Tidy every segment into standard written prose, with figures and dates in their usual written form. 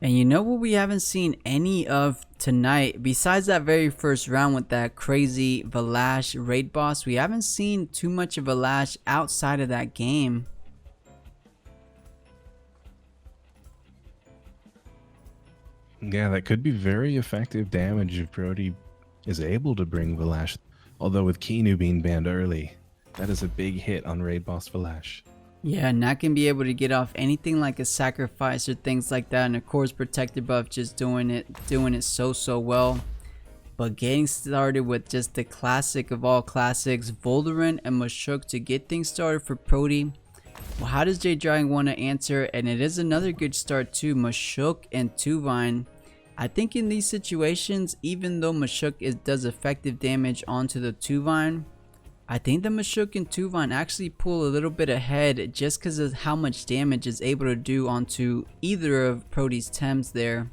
And you know what we haven't seen any of tonight? Besides that very first round with that crazy Volare raid boss, we haven't seen too much of Volare outside of that game. Yeah, that could be very effective damage if Prody is able to bring Volare. Although with Kinu being banned early, that is a big hit on raid boss Volare. Yeah, not gonna be able to get off anything like a sacrifice or things like that, and of course protected buff just doing it so well. But getting started with just the classic of all classics, Volare and Mashuk to get things started for Prody. Well, how does J-Doragon want to answer? And it is another good start too, Mashuk and Tuvine. I think in these situations, even though Mashuk does effective damage onto the Tuvine, I think the Mashuk and Tuvine actually pull a little bit ahead just because of how much damage is able to do onto either of Prody's Tems there.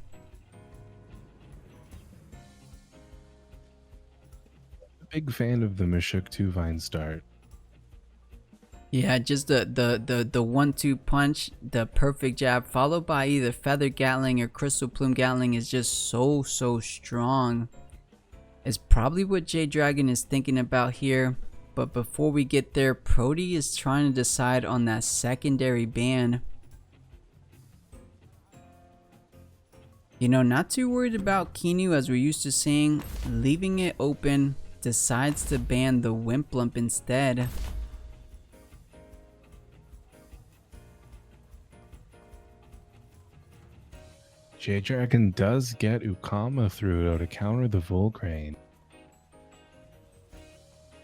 Big fan of the Mashuk Tuvine start. Yeah, just the 1-2 punch, the perfect jab, followed by either Feather Gatling or Crystal Plume Gatling is just so strong. It's probably what J-Doragon is thinking about here. But before we get there, Prody is trying to decide on that secondary ban. You know, not too worried about Kinu as we're used to seeing, leaving it open, decides to ban the Wimplump instead. J-Doragon does get Ukama through to counter the Volcrane.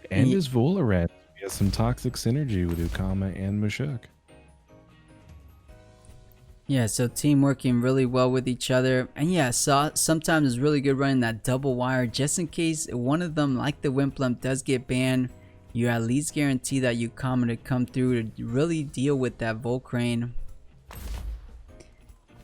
And his Volare has some toxic synergy with Ukama and Mashuk. Yeah, so team working really well with each other. And yeah, sometimes it's really good running that double wire just in case one of them, like the Wimplump, does get banned. You at least guarantee that Ukama to come through to really deal with that Volcrane.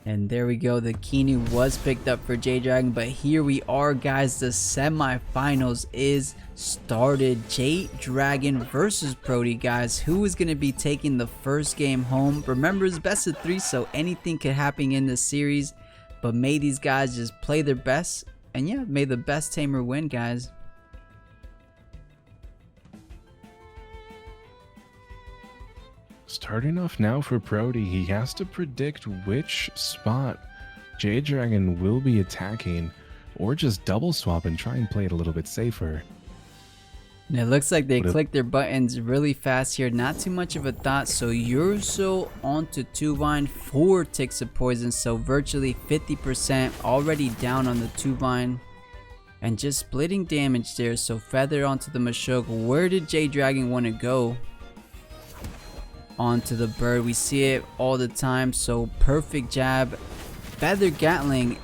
And there we go, the Kinu was picked up for J-Doragon, but here we are guys, the semifinals is started. J-Doragon versus Prody, guys. Who is going to be taking the first game home? Remember, it's best of 3, so anything could happen in this series, but may these guys just play their best, and yeah, may the best tamer win, guys. Starting off now for Prody, he has to predict which spot J-Doragon will be attacking, or just double swap and try and play it a little bit safer. And it looks like they click their buttons really fast here, not too much of a thought. So Rawrzyyy onto Tuvine, 4 ticks of poison, so virtually 50% already down on the Tuvine. And just splitting damage there, so Feather onto the Mashuk. Where did J-Doragon want to go? Onto the bird, we see it all the time, so perfect jab. Feather Gatling.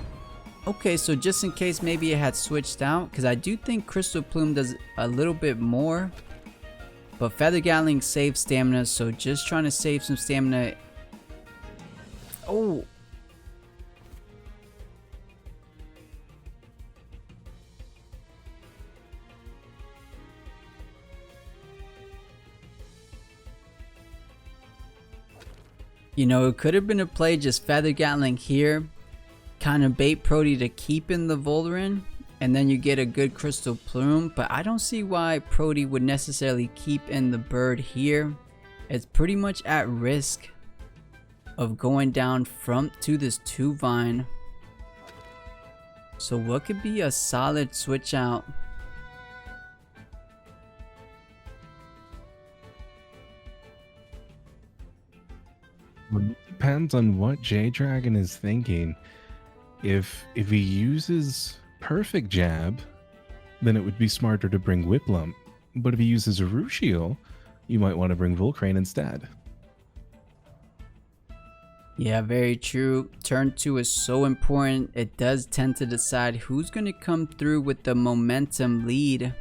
Okay, so just in case maybe it had switched out, because I do think Crystal Plume does a little bit more, but Feather Gatling saves stamina, so just trying to save some stamina. Oh, you know, it could have been a play just Feather Gatling here, kind of bait Prody to keep in the Volare, and then you get a good Crystal Plume. But I don't see why Prody would necessarily keep in the bird here. It's pretty much at risk of going down to this Tuvine. So what could be a solid switch out? It depends on what J-Doragon is thinking. If he uses perfect jab, then it would be smarter to bring Wimplump. But if he uses a Rawrzyyy, you might want to bring Volcrane instead. Yeah, very true. Turn 2 is so important. It does tend to decide who's going to come through with the momentum lead.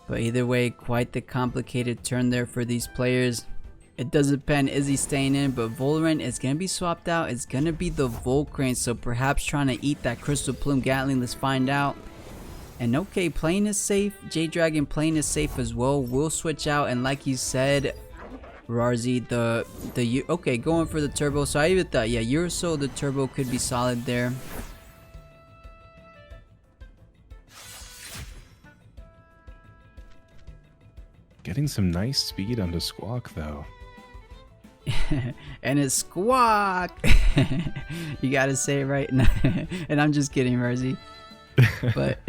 But either way, quite the complicated turn there for these players. It does depend, is he staying in, but Volare is going to be swapped out. It's going to be the Volcrane, so perhaps trying to eat that Crystal Plume Gatling. Let's find out. And okay, playing is safe. J-Doragon playing is safe as well. We'll switch out, and like you said, Rawrzyyy, okay, going for the turbo. So I even thought, yeah, Rawrzyyy, the turbo could be solid there. Getting some nice speed onto Squawk though. And it's Squawk. You gotta say it right. And I'm just kidding, Razi. But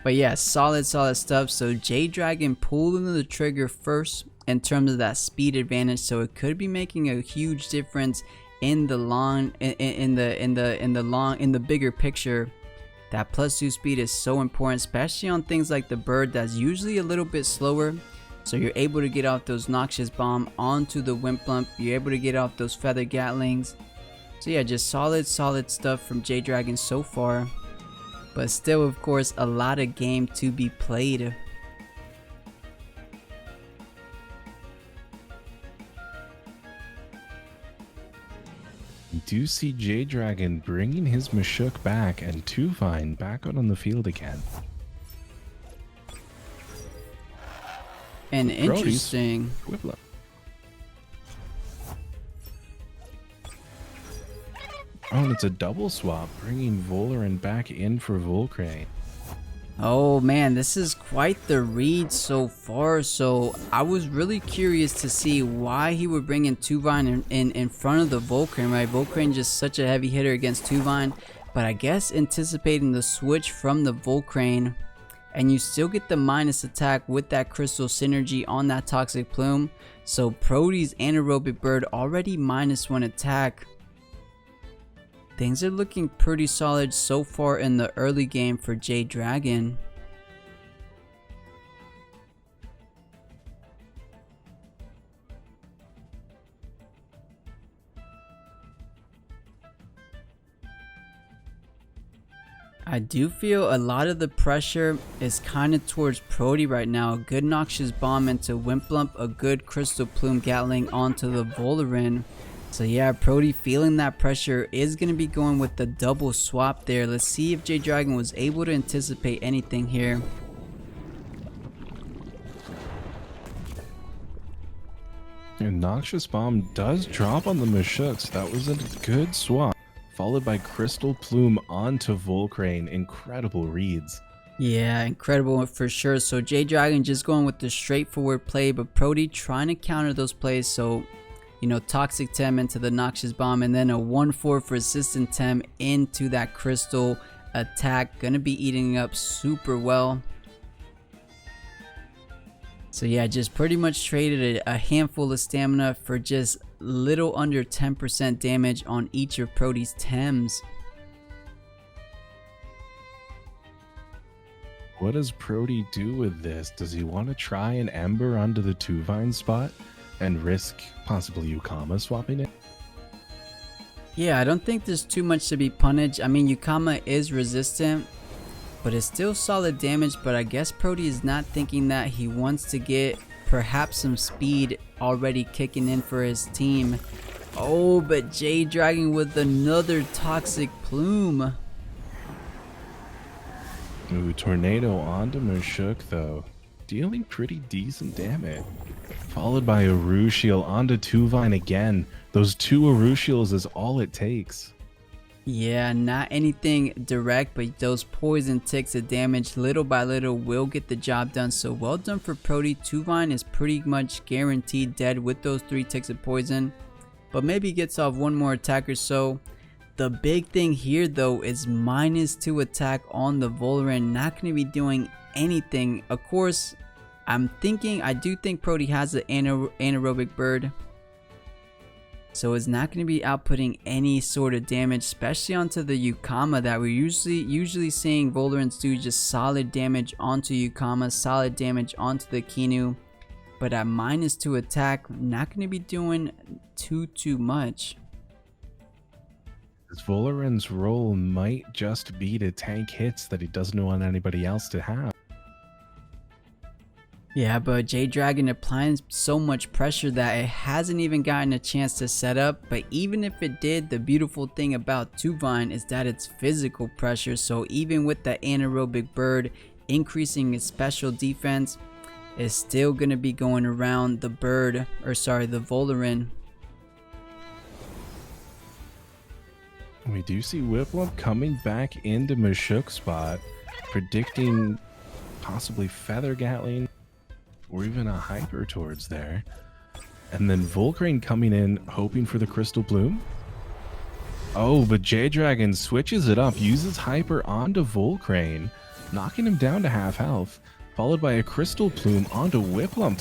but yeah, solid stuff. So J-Doragon pulling the trigger first in terms of that speed advantage, so it could be making a huge difference in the long in the bigger picture. That +2 speed is so important, especially on things like the bird that's usually a little bit slower. So you're able to get off those Noxious Bomb onto the Wimplump. You're able to get off those Feather Gatlings. So yeah, just solid stuff from J-Doragon so far. But still, of course, a lot of game to be played. We do see J-Doragon bringing his Mashuk back and Tuvine back out on the field again. And interesting. Whiplup. Oh, and it's a double swap, bringing Volare back in for Volcrane. Oh man, this is quite the read so far. So I was really curious to see why he would bring in Tuvine in front of the Volcrane, right? Volcrane just such a heavy hitter against Tuvine, but I guess anticipating the switch from the Volcrane, and you still get the minus attack with that crystal synergy on that Toxic Plume. So Prody's anaerobic bird already -1 attack. Things are looking pretty solid so far in the early game for J-Doragon. I do feel a lot of the pressure is kind of towards Prody right now. A good Noxious Bomb into Wimplump, a good Crystal Plume Gatling onto the Volare. So yeah, Prody feeling that pressure is going to be going with the double swap there. Let's see if J-Doragon was able to anticipate anything here. And Noxious Bomb does drop on the Mashuks. That was a good swap. Followed by Crystal Plume onto Volcrane. Incredible reads. Yeah, incredible for sure. So J-Doragon just going with the straightforward play, but Prody trying to counter those plays. So, you know, Toxic Tem into the Noxious Bomb, and then a 1/4 Resistant Tem into that Crystal attack. Gonna be eating up super well. So yeah, just pretty much traded a handful of stamina for just little under 10% damage on each of Prody's Tems. What does Prody do with this? Does he want to try an Ember onto the Tuvine spot and risk possibly Yukama swapping it? Yeah, I don't think there's too much to be punished. I mean, Yukama is resistant, but it's still solid damage. But I guess Prody is not thinking that. He wants to get perhaps some speed already kicking in for his team. Oh, but J-Doragon with another Toxic Plume. Ooh, Tornado onto Mashuk though. Dealing pretty decent damage. Followed by a Rawrzyyy onto Tuvine again. Those two Rawrzyys is all it takes. Yeah, not anything direct, but those poison ticks of damage little by little will get the job done. So well done for Prody. Tuvine is pretty much guaranteed dead with those 3 ticks of poison, but maybe gets off one more attack or so. The big thing here though is -2 attack on the Volare. Not going to be doing anything. Of course, I do think Prody has an anaerobic bird, so it's not going to be outputting any sort of damage, especially onto the Yukama that we're usually seeing Volarens do just solid damage onto Yukama, solid damage onto the Kinu. But at -2 attack, not going to be doing too much. This Volaren's role might just be to tank hits that he doesn't want anybody else to have. Yeah, but J-Doragon applying so much pressure that it hasn't even gotten a chance to set up. But even if it did, the beautiful thing about Tuvine is that it's physical pressure. So even with the anaerobic bird increasing its special defense, is still going to be going around the bird, or sorry, the Volare. We do see Whiplump coming back into Mashuk's spot, predicting possibly Feather Gatling or even a Hyper towards there. And then Volcrane coming in, hoping for the Crystal Bloom. Oh, but J-Dragon switches it up, uses Hyper onto Volcrane, knocking him down to half health, followed by a Crystal Plume onto Whiplump.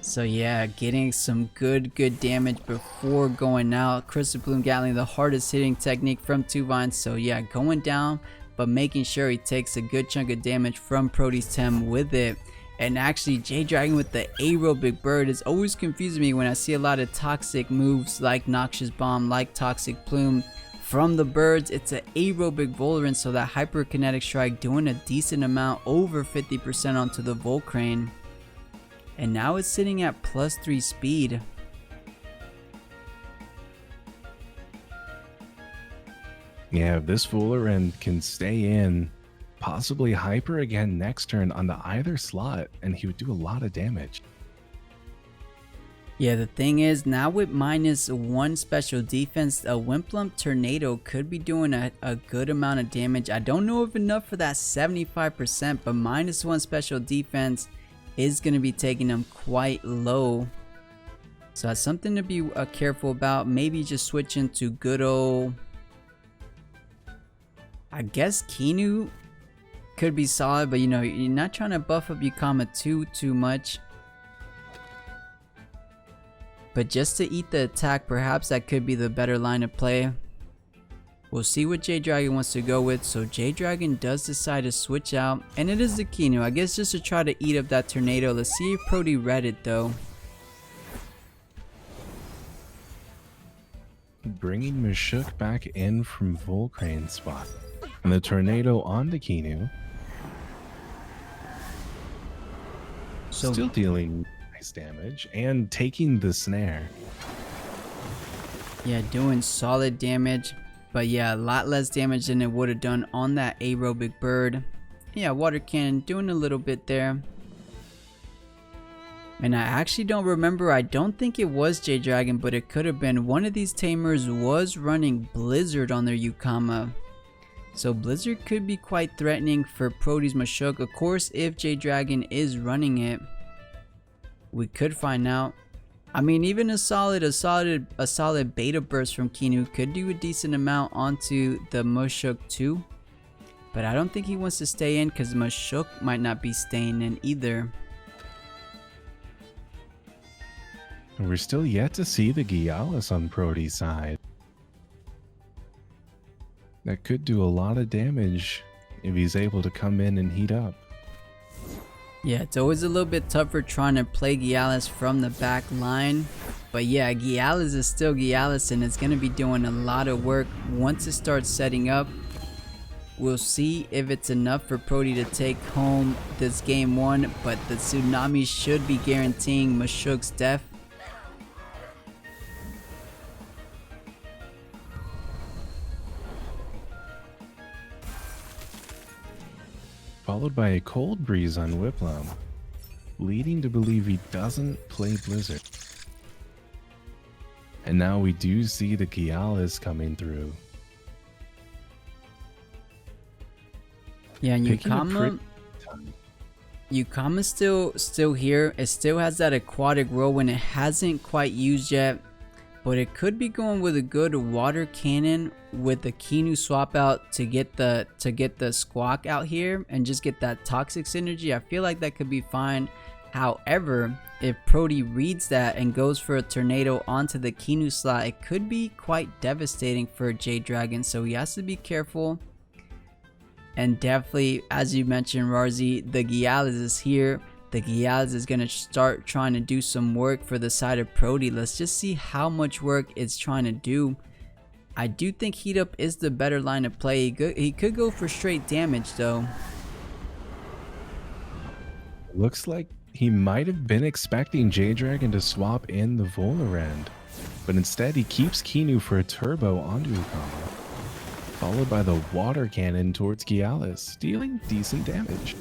So yeah, getting some good damage before going out. Crystal Plume Gatling, the hardest hitting technique from 2 Vines. So yeah, going down, but making sure he takes a good chunk of damage from Prody's Tem with it. And actually, J-Dragon with the aerobic bird is always confusing me when I see a lot of toxic moves like Noxious Bomb, like Toxic Plume. From the birds, it's an aerobic Volare, so that Hyperkinetic Strike doing a decent amount, over 50% onto the Volcrane. And now it's sitting at +3 speed. Yeah, if this Volare can stay in, possibly Hyper again next turn onto either slot, and he would do a lot of damage. Yeah, the thing is, now with -1 special defense, a Whiplump Tornado could be doing a good amount of damage. I don't know if enough for that 75%, but -1 special defense is going to be taking him quite low. So that's something to be careful about. Maybe just switching to good old, I guess Kinu could be solid, but you know, you're not trying to buff up Yukama too much. But just to eat the attack, perhaps that could be the better line of play. We'll see what J-Dragon wants to go with. So J-Dragon does decide to switch out, and it is the Kinu, I guess, just to try to eat up that tornado. Let's see if Prody read it though. Bringing Mashuk back in from Volcrane's spot. And the tornado onto Kinu. So still dealing nice damage and taking the snare. Yeah, doing solid damage. But yeah, a lot less damage than it would have done on that aerobic bird. Yeah, water cannon doing a little bit there. And I actually don't remember, I don't think it was J-Dragon, but it could have been. One of these Tamers was running Blizzard on their Yukama. So Blizzard could be quite threatening for Prody's Mashuk. Of course, if J-Dragon is running it, we could find out. I mean, even a solid beta burst from Kinu could do a decent amount onto the Mashuk too. But I don't think he wants to stay in because Mashuk might not be staying in either. And we're still yet to see the Gialis on Prody's side. That could do a lot of damage if he's able to come in and heat up. Yeah, it's always a little bit tougher trying to play Gialis from the back line. But yeah, Gialis is still Gialis, and it's going to be doing a lot of work once it starts setting up. We'll see if it's enough for Prody to take home this game 1, but the Tsunami should be guaranteeing Mashuk's death. Followed by a Cold Breeze on Whiplump, leading to believe he doesn't play Blizzard. And now we do see the Gialis coming through. Yeah, and Yukama's still here. It still has that aquatic whirlwind. It hasn't quite used yet, but it could be going with a good water cannon with the Kinu swap out to get the Squawk out here and just get that toxic synergy. I feel like that could be fine. However, if Prody reads that and goes for a tornado onto the Kinu slot, it could be quite devastating for J-Dragon, so he has to be careful. And definitely, as you mentioned, Rawrzyyy, the Gialis is here. The Gialis is going to start trying to do some work for the side of Prody. Let's just see how much work it's trying to do. I do think Heat Up is the better line of play. He could go for straight damage though. Looks like he might have been expecting J-Dragon to swap in the Volare, but instead he keeps Kinu for a turbo onto Yukama, followed by the water cannon towards Gialis, dealing decent damage.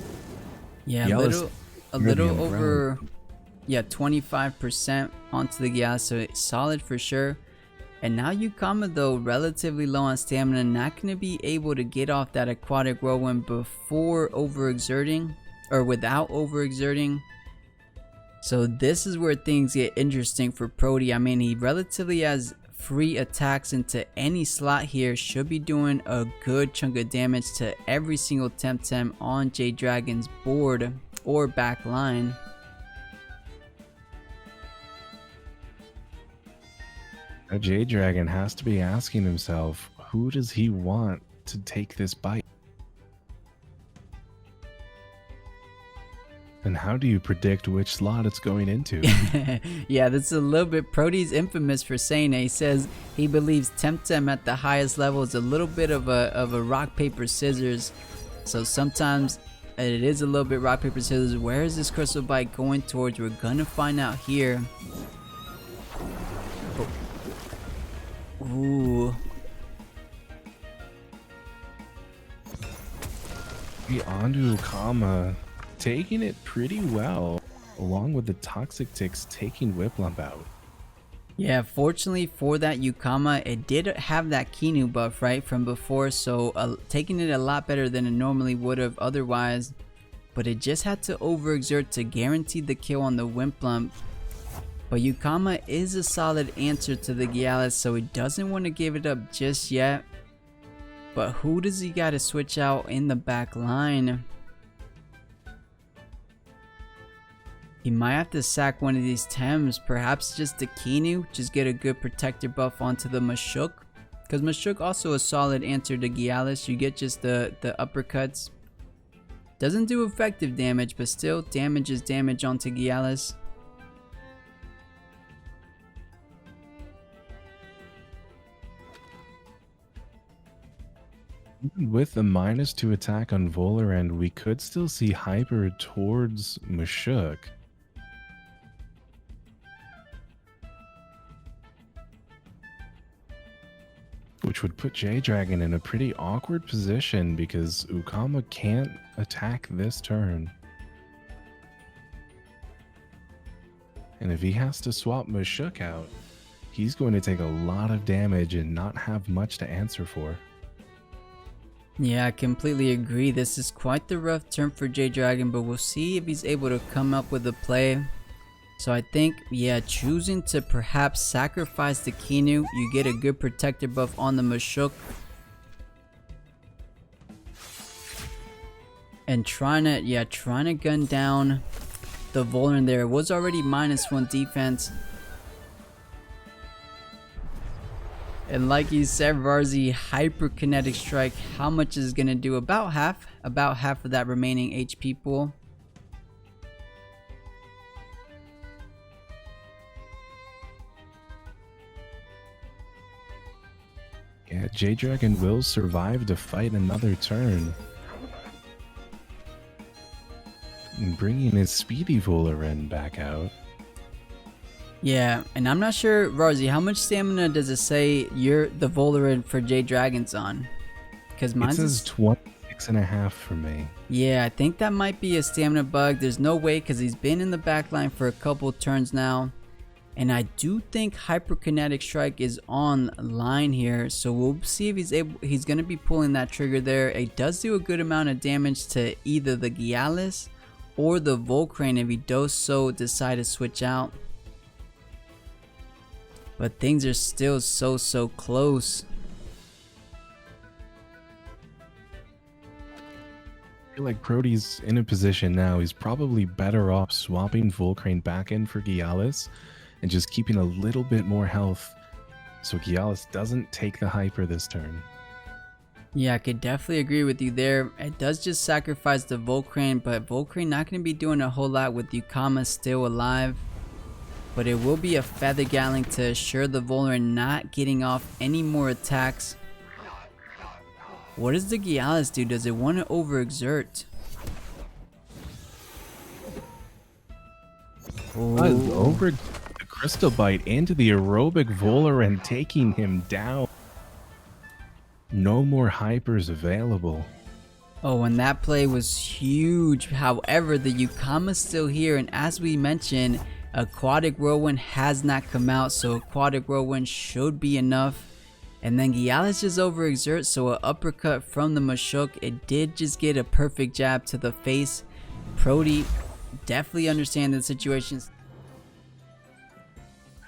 Yeah, Gyalis a nearly little on the over, ground. yeah, 25% onto the gas, so it's solid for sure. And now Yukama though, relatively low on stamina, not going to be able to get off that aquatic whirlwind before overexerting, or without overexerting. So this is where things get interesting for Prody. I mean, he relatively has free attacks into any slot here, should be doing a good chunk of damage to every single Temtem on J-Dragon's board or back line. J-Dragon has to be asking himself, who does he want to take this bite? And how do you predict which slot it's going into? Yeah, that's a little bit. Prody's infamous for saying it. He says he believes Temtem at the highest level is a little bit of a rock, paper, scissors. So sometimes it is a little bit rock, paper, scissors. Where is this crystal bite going towards? We're gonna find out here. Oh. Ooh. Onto Ukama, taking it pretty well, along with the Toxic Ticks taking Whiplump out. Yeah, fortunately for that Yukama, it did have that Kinu buff, right, from before, so taking it a lot better than it normally would have otherwise. But it just had to overexert to guarantee the kill on the Whiplump. But Yukama is a solid answer to the Gyalis, so he doesn't want to give it up just yet. But who does he got to switch out in the back line? He might have to sack one of these Tems, perhaps just the Kinu, just get a good protector buff onto the Mashuk. Because Mashuk also a solid answer to Gyalis, you get just the uppercuts. Doesn't do effective damage, but still damage is damage onto Gyalis. Even with the -2 attack on Volare, we could still see Hyper towards Mashuk. Which would put J-Dragon in a pretty awkward position because Ukama can't attack this turn. And if he has to swap Mashuk out, he's going to take a lot of damage and not have much to answer for. Yeah, I completely agree. This is quite the rough turn for J-Dragon, but we'll see if he's able to come up with a play. So I think, yeah, choosing to perhaps sacrifice the Kinu, you get a good protector buff on the Mashuk. And trying to gun down the Volare there. It was already -1 defense. And like you said, Rawrzyyy, hyperkinetic strike, how much is going to do? About half of that remaining HP pool. Yeah, J-Dragon will survive to fight another turn. And bringing his speedy Volare back out. Yeah, and I'm not sure, Rawrzyyy, how much stamina does it say the Volare for J-Dragon's on? Because mine says 26.5 for me. Yeah, I think that might be a stamina bug. There's no way, because he's been in the backline for a couple turns now. And I do think hyperkinetic strike is on line here, so we'll see if he's going to be pulling that trigger there. It does do a good amount of damage to either the Gyalis or the Volcrane if he does so decide to switch out. But things are still so close. I feel like Prody's in a position now. He's probably better off swapping Volcrane back in for Gyalis and just keeping a little bit more health so Gyalis doesn't take the hyper this turn. Yeah, I could definitely agree with you there. It does just sacrifice the Volcrane, but Volcrane not going to be doing a whole lot with Yukama still alive. But it will be a Feather Gatling to assure the Volare not getting off any more attacks. What does the Gyalis do? Does it want to overexert? Over the Crystal Bite into the aerobic Volare and taking him down. No more hypers available. Oh, and that play was huge. However, the Yukama's still here, and as we mentioned, Aquatic Whirlwind has not come out, so Aquatic Whirlwind should be enough. And then Gialis just overexerts, so an uppercut from the Mashuk. It did just get a perfect jab to the face. Prody definitely understand the situations.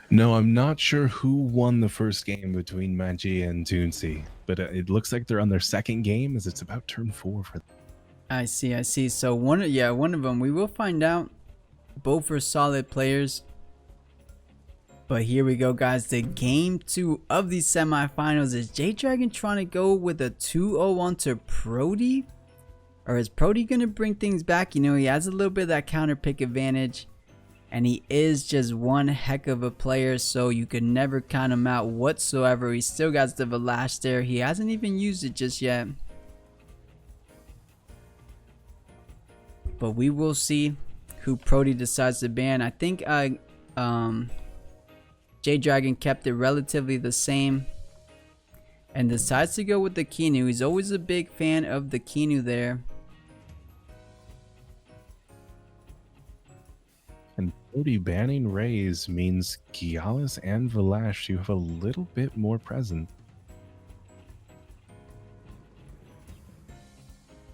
No, I'm not sure who won the first game between Magia and Toonsy, but it looks like they're on their second game as it's about turn 4 for them. I see. So one of them, we will find out. Both are solid players. But here we go, guys. The game 2 of these semifinals. Is J-Doragon trying to go with a 2-0 onto Prody? Or is Prody going to bring things back? You know, he has a little bit of that counter pick advantage. And he is just one heck of a player, so you could never count him out whatsoever. He still got the Volare there. He hasn't even used it just yet. But we will see who Prody decides to ban. I think J-Doragon kept it relatively the same. And decides to go with the Kinu. He's always a big fan of the Kinu there. And Prody banning Rawrzyyy means Gialis and Volare, you have a little bit more present.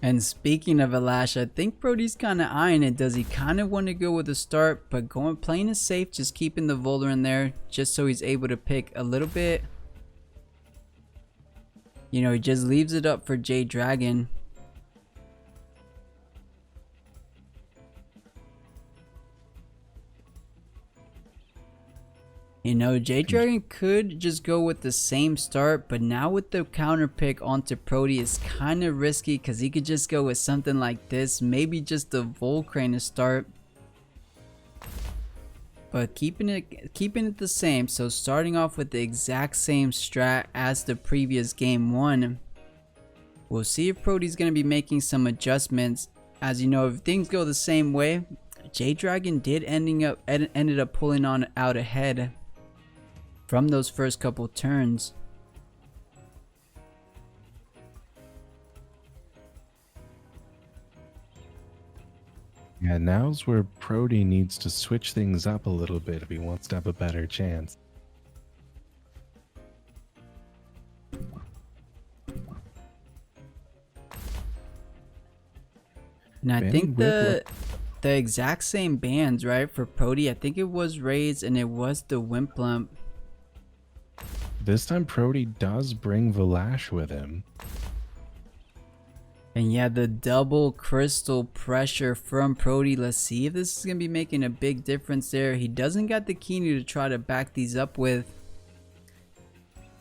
And speaking of Volare, I think Prody's kind of eyeing it. Does he kind of want to go with a start, but playing it safe, just keeping the Volare in there, just so he's able to pick a little bit. You know, he just leaves it up for J-Doragon. You know, J-Doragon could just go with the same start, but now with the counter pick onto Prody is kind of risky because he could just go with something like this. Maybe just the Volcrane to start. But keeping it the same, so starting off with the exact same strat as the previous game 1. We'll see if Prody's going to be making some adjustments. As you know, if things go the same way, J-Doragon ended up pulling out ahead from those first couple turns. Yeah, now's where Prody needs to switch things up a little bit if he wants to have a better chance. And I think the exact same bands, right, for Prody. I think it was Rawrzyyy and it was the Wimplump. This time Prody does bring Volare with him. And yeah, the double crystal pressure from Prody. Let's see if this is going to be making a big difference there. He doesn't got the Kinu to try to back these up with.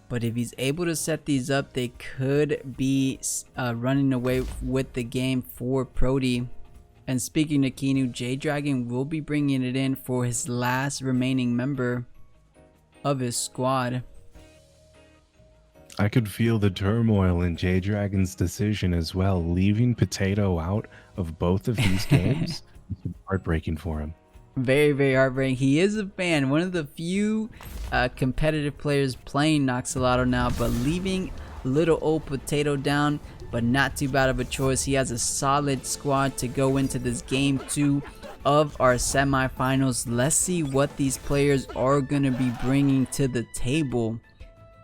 But if he's able to set these up, they could be running away with the game for Prody. And speaking of Kinu, J-Doragon will be bringing it in for his last remaining member of his squad. I could feel the turmoil in J-Doragon's decision as well. Leaving Potato out of both of these games is heartbreaking for him. Very, very heartbreaking. He is a fan. One of the few competitive players playing Noxolotl now, but leaving little old Potato down, but not too bad of a choice. He has a solid squad to go into this game 2 of our semifinals. Let's see what these players are going to be bringing to the table.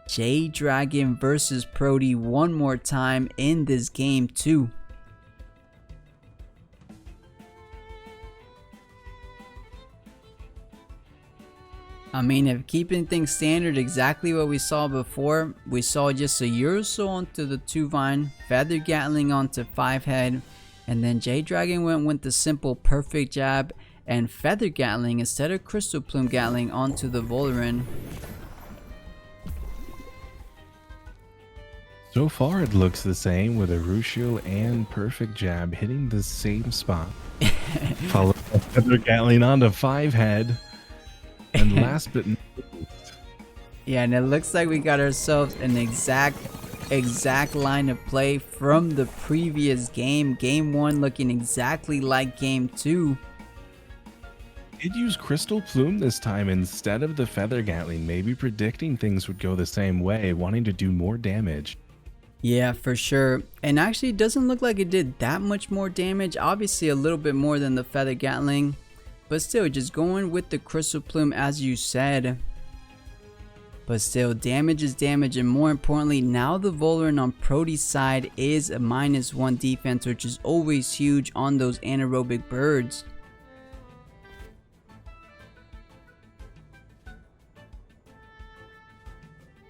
J-Doragon versus Prody one more time in this game 2. I mean, if keeping things standard, exactly what we saw before, we saw just a Urso onto the 2-Vine, Feather Gatling onto 5-Head, and then J-Doragon went with the simple perfect jab and Feather Gatling instead of Crystal Plume Gatling onto the Volare. So far it looks the same with a Ruscio and perfect jab hitting the same spot. Followed by Feather Gatling onto 5-Head. And last but not least. Yeah, and it looks like we got ourselves an exact line of play from the previous game. Game 1 looking exactly like game 2. Did use Crystal Plume this time instead of the Feather Gatling, maybe predicting things would go the same way, wanting to do more damage. Yeah, for sure. And actually it doesn't look like it did that much more damage. Obviously a little bit more than the Feather Gatling. But still, just going with the Crystal Plume as you said. But still, damage is damage, and more importantly, now the Volare on Prody's side is a -1 defense, which is always huge on those anaerobic birds.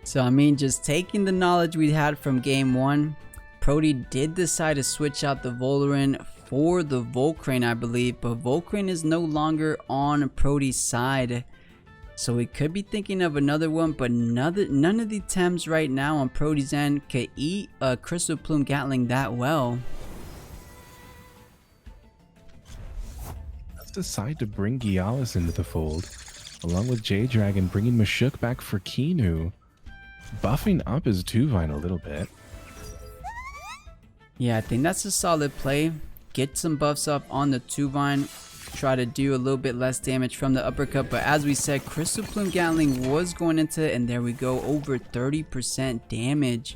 So I mean, just taking the knowledge we had from game 1, Prody did decide to switch out the Volare for the Volcrane, I believe, but Volcrane is no longer on Prody's side. So we could be thinking of another one, but none of the Tems right now on Prody's end could eat a Crystal Plume Gatling that well. Let's decide to bring Gialis into the fold, along with J-Dragon bringing Mashuk back for Kinu, buffing up his Tuvine a little bit. Yeah, I think that's a solid play. Get some buffs up on the Tuvine. Try to do a little bit less damage from the uppercut, but as we said, Crystal Plume Gatling was going into it, and there we go, over 30% damage.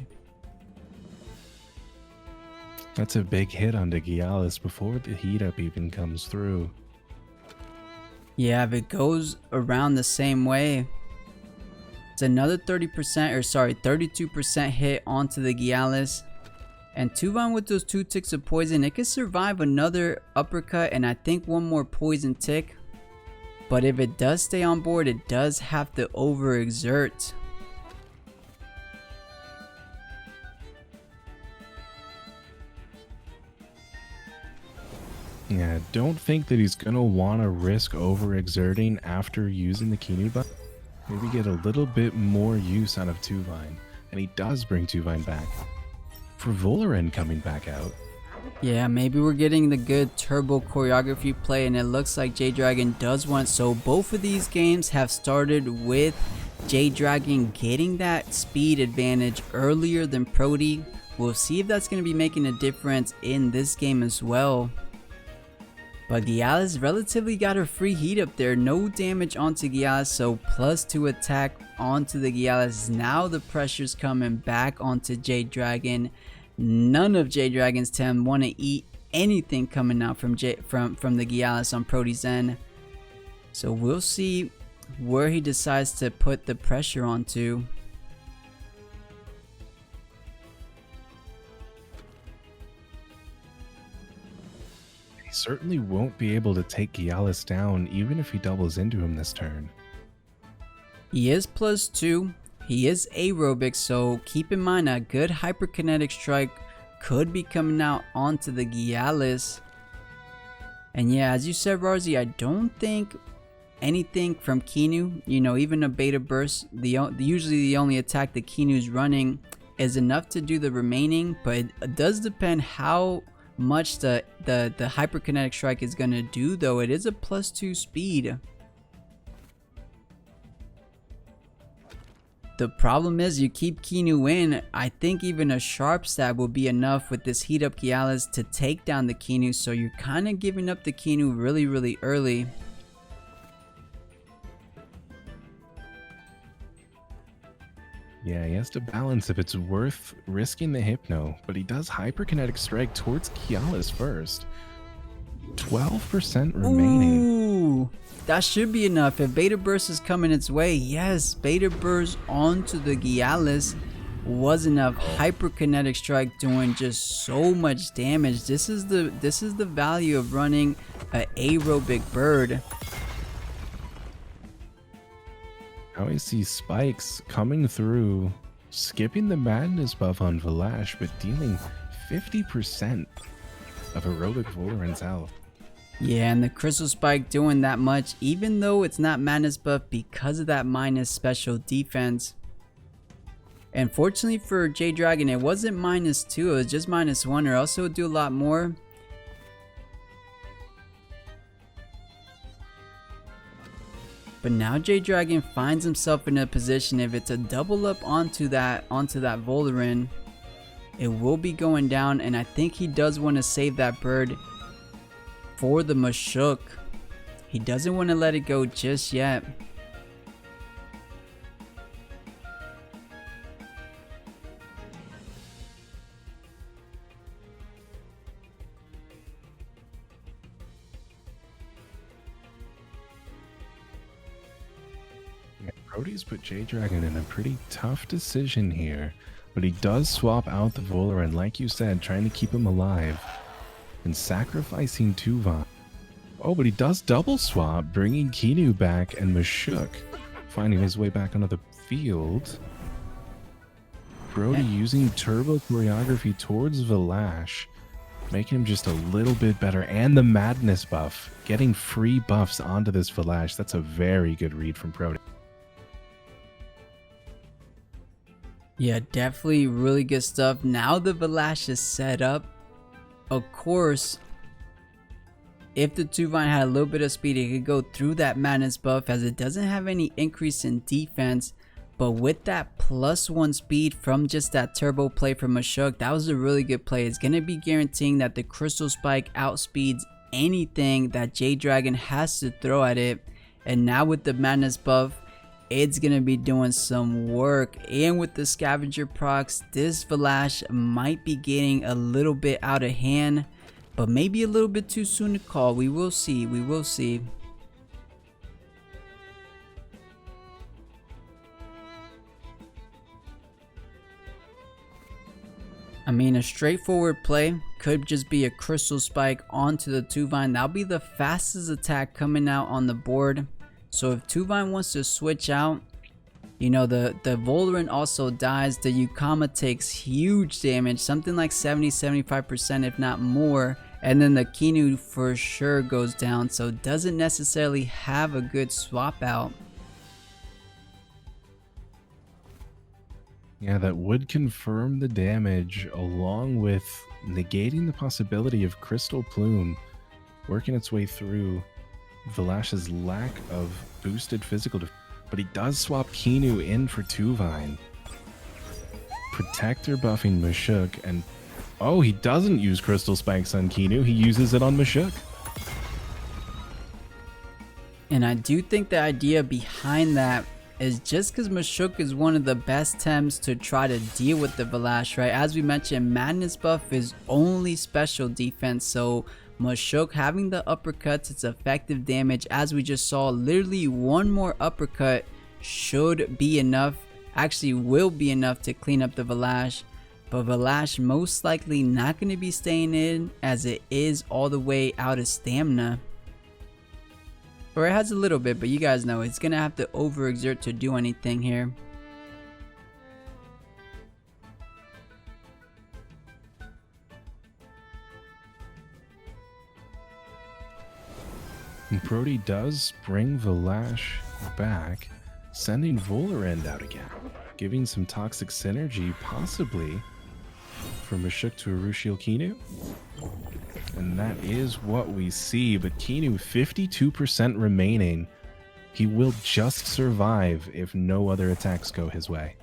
That's a big hit onto Gialis before the heat up even comes through. Yeah, if it goes around the same way, it's another 32% hit onto the Gialis. And Tuvine with those 2 ticks of poison, it could survive another uppercut and I think one more poison tick. But if it does stay on board, it does have to overexert. Yeah, don't think that he's going to want to risk overexerting after using the Kinu buff. Maybe get a little bit more use out of Tuvine. And he does bring Tuvine back. For Volare coming back out. Yeah, maybe we're getting the good turbo choreography play, and it looks like J-Dragon does want. So both of these games have started with J-Dragon getting that speed advantage earlier than Prody. We'll see if that's going to be making a difference in this game as well. But Gialis relatively got her free heat up there. No damage onto Gialis, so +2 attack onto the Gialis. Now the pressure's coming back onto J-Dragon. None of J-Dragon's Tem want to eat anything coming out from the Gialis on Prody's end. So we'll see where he decides to put the pressure onto. He certainly won't be able to take Gialis down even if he doubles into him this turn. He is +2. He is aerobic, so keep in mind a good hyperkinetic strike could be coming out onto the Gialis. And yeah, as you said, Rawrzyyy, I don't think anything from Kinu, you know, even a beta burst, usually the only attack that Kinu's running is enough to do the remaining, but it does depend how much the hyperkinetic strike is going to do, though. It is a +2 speed. The problem is you keep Kinu in. I think even a sharp stab will be enough with this heat up Gialis to take down the Kinu, so you're kind of giving up the Kinu really early. Yeah, he has to balance if it's worth risking the Hypno, but he does hyperkinetic strike towards Gialis first. 12% remaining. Ooh, that should be enough. If Beta Burst is coming its way, yes, Beta Burst onto the Gialis was enough. Hyperkinetic strike doing just so much damage. This is the value of running an aerobic bird. Now I see Spikes coming through, skipping the Madness buff on Valash, but dealing 50% of aerobic Volaren's health. Yeah, and the Crystal Spike doing that much, even though it's not Madness buff because of that minus special defense. And fortunately for J-Dragon, it wasn't -2, it was just -1, or else it would do a lot more. But now J-Dragon finds himself in a position, if it's a double up onto that Volare, it will be going down, and I think he does want to save that bird for the Mashuk. He doesn't want to let it go just yet. Prody's put J-Doragon in a pretty tough decision here, but he does swap out the Volare, and like you said, trying to keep him alive and sacrificing Tuvan. Oh, but he does double swap, bringing Kinu back and Mashuk finding his way back onto the field. Prody using turbo choreography towards Valash, making him just a little bit better, and the madness buff, getting free buffs onto this Valash. That's a very good read from Prody. Yeah, definitely really good stuff. Now the Valash is set up. Of course, if the Tuvan had a little bit of speed, it could go through that madness buff, as it doesn't have any increase in defense. But with that +1 speed from just that turbo play from Mashuk, that was a really good play. It's going to be guaranteeing that the Crystal Spike outspeeds anything that J-Doragon has to throw at it. And now with the madness buff, it's going to be doing some work. And with the scavenger procs, this Valash might be getting a little bit out of hand, but maybe a little bit too soon to call. We will see. We will see. I mean, a straightforward play could just be a Crystal Spike onto the Tuvan. That'll be the fastest attack coming out on the board. So if Tuvan wants to switch out, you know, the Volare also dies. The Yukama takes huge damage, something like 70-75% if not more. And then the Kinu for sure goes down, so doesn't necessarily have a good swap out. Yeah, that would confirm the damage, along with negating the possibility of Crystal Plume working its way through Valash's lack of boosted physical defense. But he does swap Kinu in for Tuvan. Protector buffing Mashuk, and oh, he doesn't use Crystal Spikes on Kinu, he uses it on Mashuk. And I do think the idea behind that is just because Mashuk is one of the best Tems to try to deal with the Valash, right? As we mentioned, Madness buff is only special defense, so Mashuk having the uppercuts, it's effective damage. As we just saw, literally one more uppercut should be enough, actually will be enough to clean up the Valash. But Valash most likely not going to be staying in, as it is all the way out of stamina. Or it has a little bit, but you guys know it's going to have to overexert to do anything here. And Prody does bring Valash back, sending Volare out again, giving some toxic synergy possibly from Mashuk to Urushiel Kinu. And that is what we see, but Kinu 52% remaining. He will just survive if no other attacks go his way.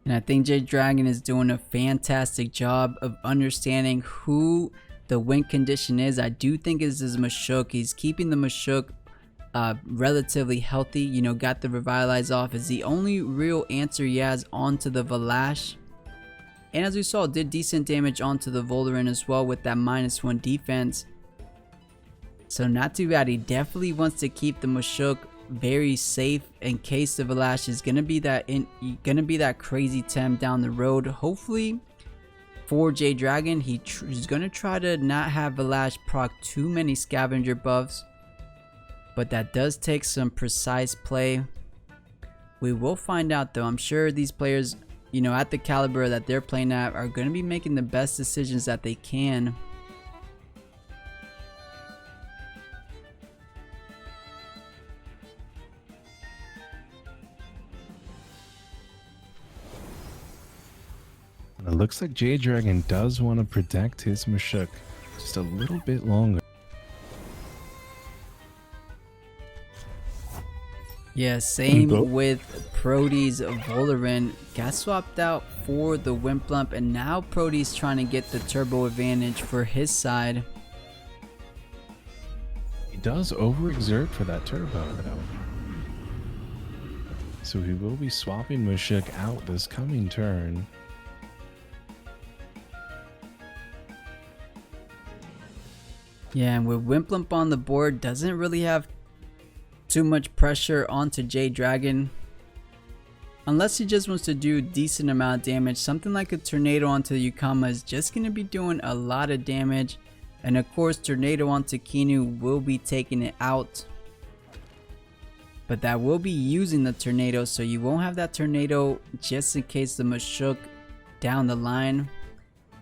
And I think J-Doragon is doing a fantastic job of understanding who the win condition is. I do think this is Mashuk. He's keeping the Mashuk relatively healthy. You know, got the Revitalize off. Is the only real answer he has onto the Valash. And as we saw, did decent damage onto the Volare as well with that -1 defense. So not too bad. He definitely wants to keep the Mashuk very safe in case the Valash is gonna be that crazy Tem down the road. Hopefully for J-Doragon, he's gonna try to not have Valash proc too many scavenger buffs, but that does take some precise play. We will find out though. I'm sure these players, you know, at the caliber that they're playing at, are going to be making the best decisions that they can. And it looks like J-Doragon does want to protect his Mashuk just a little bit longer. Yeah, same with Prody's Volare. Got swapped out for the Wimplump, and now Prody's trying to get the turbo advantage for his side. He does overexert for that turbo though. So he will be swapping Mashuk out this coming turn. Yeah, and with Wimplump on the board, doesn't really have too much pressure onto J-Doragon. Unless he just wants to do a decent amount of damage, something like a tornado onto the Yukama is just going to be doing a lot of damage. And of course, tornado onto Kinu will be taking it out. But that will be using the tornado, so you won't have that tornado just in case the Mashuk down the line.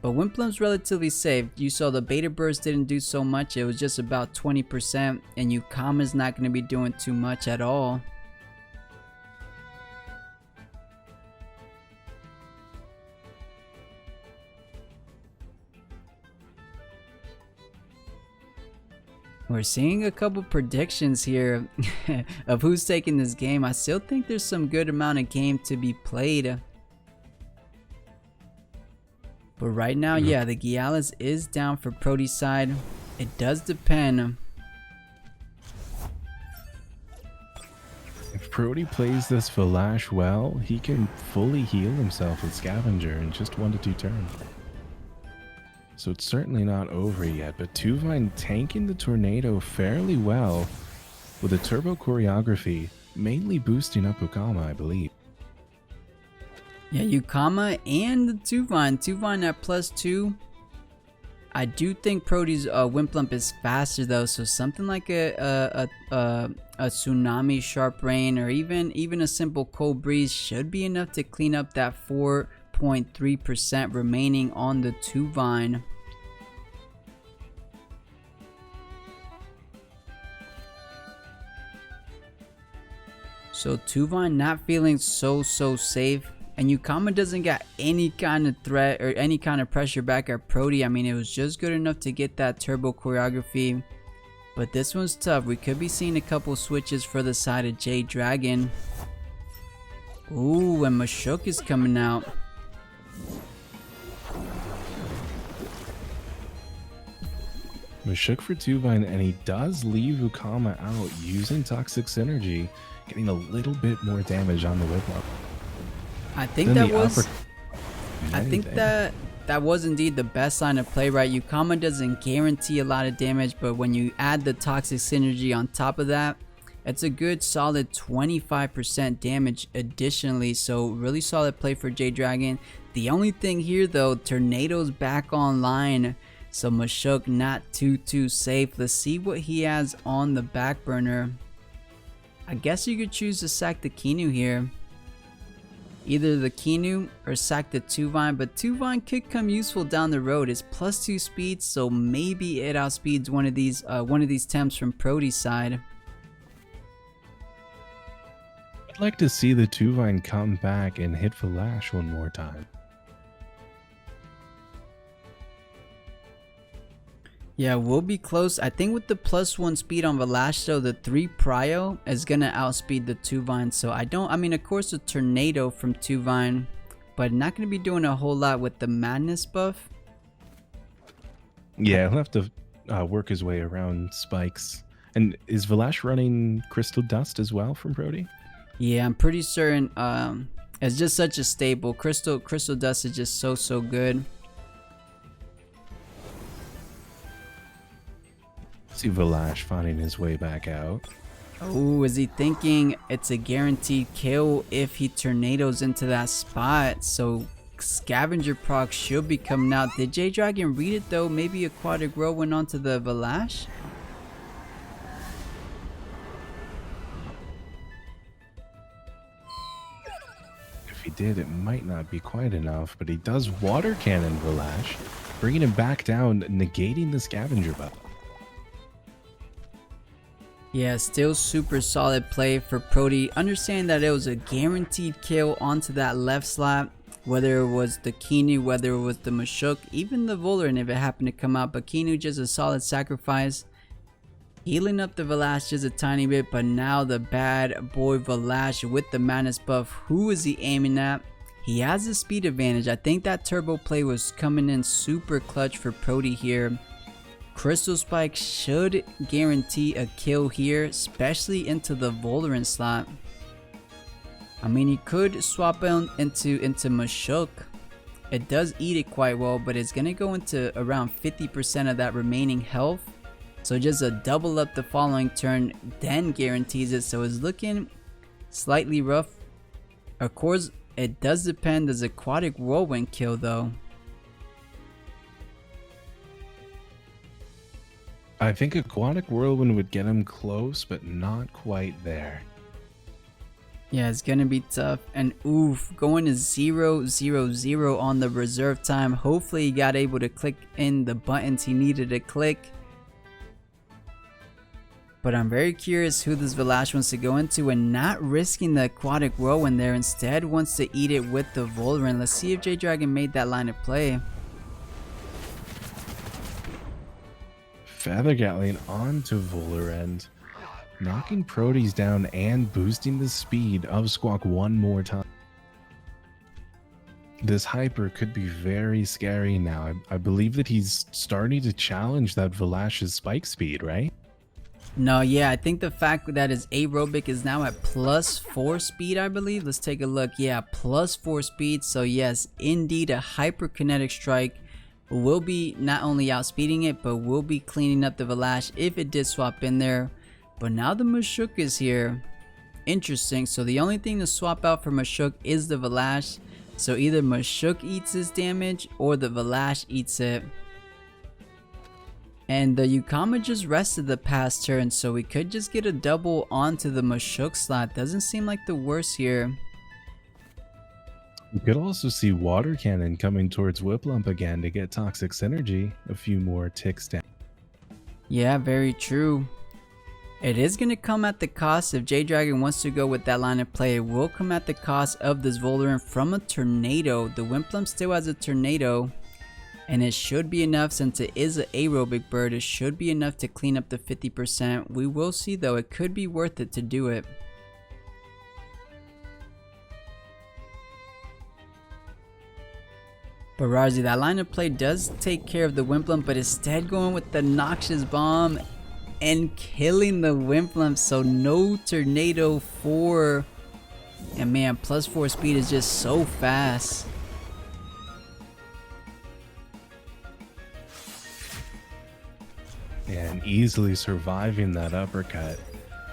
But Wimplum's relatively safe. You saw the Beta Burst didn't do so much, it was just about 20%, and Yukama's not going to be doing too much at all. We're seeing a couple predictions here of who's taking this game. I still think there's some good amount of game to be played. But right now, yeah, the Gialis is down for Prody's side. It does depend. If Prody plays this Volare well, he can fully heal himself with Scavenger in just 1 to 2 turns. So it's certainly not over yet, but Tuvine tanking the tornado fairly well with a turbo choreography, mainly boosting up Ukama, I believe. Yeah, Yukama and the Tuvine. Tuvine at +2. I do think Prody's Wimplump is faster though, so something like a tsunami, sharp rain, or even a simple cold breeze should be enough to clean up that 4.3% remaining on the Tuvine. So Tuvine not feeling so safe. And Yukama doesn't got any kind of threat or any kind of pressure back at Prody. I mean, it was just good enough to get that turbo choreography. But this one's tough. We could be seeing a couple switches for the side of J-Doragon. Ooh, and Mashuk is coming out. Mashuk for Tuvine, and he does leave Ukama out using Toxic Synergy, getting a little bit more damage on the Whiplock. I think that was indeed the best line of play, right? Yukama doesn't guarantee a lot of damage, but when you add the Toxic Synergy on top of that, it's a good solid 25% damage additionally. So really solid play for J-Doragon. The only thing here though, Tornado's back online, so Mashuk not too safe. Let's see what he has on the back burner. I guess you could choose to sack the Kinu here. Either the Kinu or sack the Tuvine, but Tuvine could come useful down the road. It's +2 speed, so maybe it outspeeds one of these temps from Prody's side. I'd like to see the Tuvine come back and hit Volare one more time. Yeah, we'll be close. I think with the +1 speed on Volare though, the 3 Prio is gonna outspeed the Tuvine. So I mean, of course a Tornado from Tuvine, but not gonna be doing a whole lot with the Madness buff. Yeah, he'll have to work his way around spikes. And is Volare running Crystal Dust as well from Prody? Yeah, I'm pretty certain. It's just such a staple. Crystal Dust is just so good. See Volare finding his way back out. Oh, is he thinking it's a guaranteed kill if he tornadoes into that spot? So Scavenger proc should be coming out. Did J-Doragon read it though? Maybe Aquatic Row went onto the Volare? If he did, it might not be quite enough, but he does Water Cannon Volare, bringing him back down, negating the Scavenger buff. Yeah, still super solid play for Prody. Understand that it was a guaranteed kill onto that left slot, whether it was the Kinu, whether it was the Mashuk, even the Volare if it happened to come out. But Kinu just a solid sacrifice, healing up the Volare just a tiny bit. But now the bad boy Volare with the Madness buff. Who is he aiming at? He has the speed advantage. I think that turbo play was coming in super clutch for Prody here. Crystal Spike should guarantee a kill here, especially into the Volare slot. I mean, he could swap into Mashuk. It does eat it quite well, but it's gonna go into around 50% of that remaining health. So just a double up the following turn, then guarantees it. So it's looking slightly rough. Of course, it does depend. Does Aquatic Whirlwind kill though? I think Aquatic Whirlwind would get him close, but not quite there. Yeah, it's gonna be tough. And oof, going to 0-0-0 on the reserve time. Hopefully he got able to click in the buttons he needed to click. But I'm very curious who this Volare wants to go into, and not risking the Aquatic Whirlwind there. Instead wants to eat it with the Volare. Let's see if J-Doragon made that line of play. Feather Gatling onto Volare, knocking Prody's down and boosting the speed of Squawk one more time. This Hyper could be very scary now. I believe that he's starting to challenge that Volash's spike speed, right? No, yeah, I think the fact that his aerobic is now at +4 speed, I believe. Let's take a look. Yeah, +4 speed. So yes, indeed a hyperkinetic strike will be not only outspeeding it, but will be cleaning up the Volare if it did swap in there. But now the Mashuk is here. Interesting. So the only thing to swap out for Mashuk is the Volare. So either Mashuk eats his damage or the Volare eats it. And the Yukama just rested the past turn, so we could just get a double onto the Mashuk slot. Doesn't seem like the worst here. You could also see Water Cannon coming towards Whiplump again to get Toxic Synergy a few more ticks down. Yeah, very true. It is going to come at the cost. If J-Doragon wants to go with that line of play, it will come at the cost of this Volare from a Tornado. The Whiplump still has a Tornado, and it should be enough since it is an aerobic bird. It should be enough to clean up the 50%. We will see though. It could be worth it to do it. But Rawrzyyy, that line of play does take care of the Whiplump, but instead going with the Noxious Bomb and killing the Whiplump. So no Tornado for, and man, +4 speed is just so fast. And easily surviving that uppercut.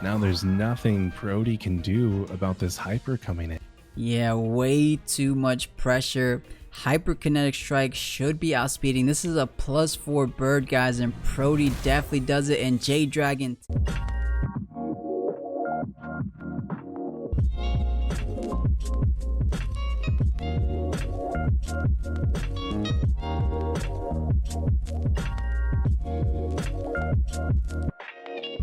Now there's nothing Prody can do about this Hyper coming in. Yeah, way too much pressure. Hyperkinetic strike should be outspeeding. This is a +4 bird, guys, and Prody definitely does it. And J-Doragon.